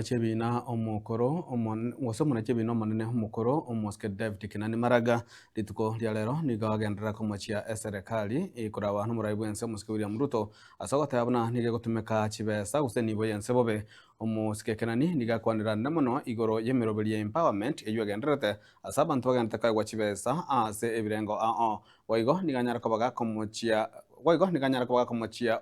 Chebina omukoro wasomona chebina omonene omukoro Getembe Nyamira rituko ria rero nigagendera komochia serikali ikoraba n'umurai bwense omusike William Ruto asogota yabona nige gutumika chibesa guse nibo yense bobe omusike kenani nigakwanira namono igoro yemeroberi empowerment eyugenderete asa abantu bagenda kagwa chibesa ase ebirengo waigo niganyara kobaga komochia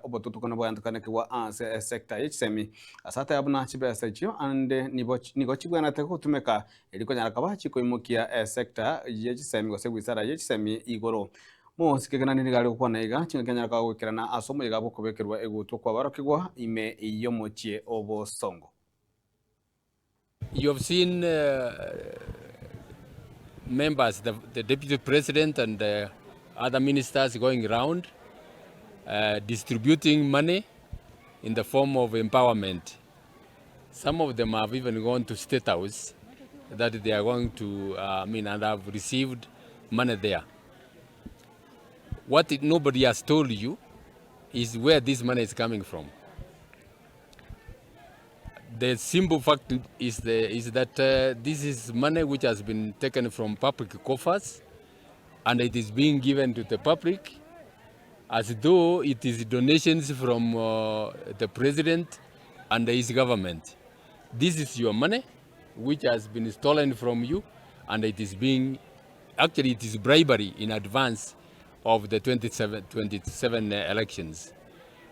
obotutukono bwandukanekwa ase sector y'echisemi asata yabona chibesa ichio ande nigo chibwanate gutumika elikonyara kaba chikoimukia sector y'echisemi gose bwisara y'echisemi igoro mosikegana nigari gukwana iga chinganyara ka gwikirana asomo iga bukubekerwa egutwo kwa barokigwa ime iyomochie obosongo. You have seen members, the deputy president and other ministers going around distributing money in the form of empowerment. Some of them have even gone to State House that they are going to, and have received money there. What nobody has told you is where this money is coming from. The simple fact is that this is money which has been taken from public coffers and it is being given to the public as though it is donations from the president and his government. This is your money which has been stolen from you, and it is bribery in advance of the 27 elections.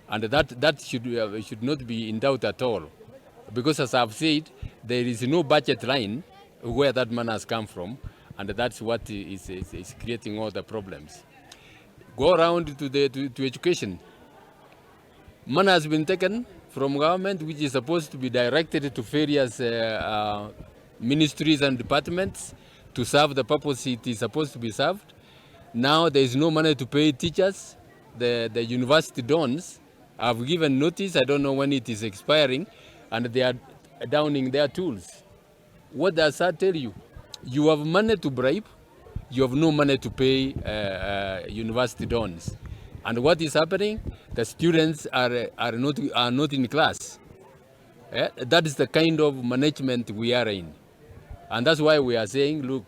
And that should not be in doubt at all. Because as I've said, there is no budget line where that money has come from, and that's what is creating all the problems. Go around to education. Money has been taken from government which is supposed to be directed to various ministries and departments to serve the purpose it is supposed to be served. Now there is no money to pay teachers. The university dons have given notice, I don't know when it is expiring, and they are downing their tools. What does that tell you? You have money to bribe, you have no money to pay university dons. And what is happening? The students are not in class. That is the kind of management we are in. And that's why we are saying, look,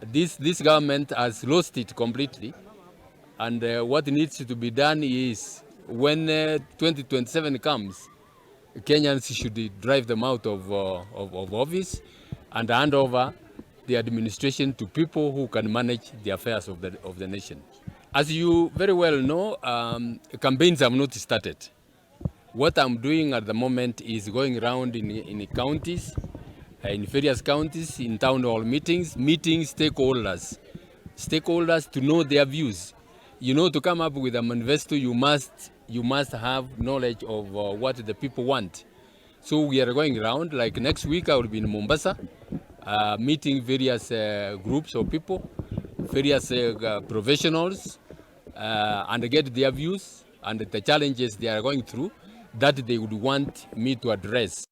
this government has lost it completely. And what needs to be done is when 2027 comes, Kenyans should drive them out of office and hand over the administration to people who can manage the affairs of the nation. As you very well know, campaigns have not started. What I'm doing at the moment is going around in counties, in various counties, in town hall meeting stakeholders to know their views. You know, to come up with a manifesto, you must have knowledge of what the people want. So we are going around, like next week I will be in Mombasa, meeting various groups of people, various professionals, and get their views and the challenges they are going through that they would want me to address.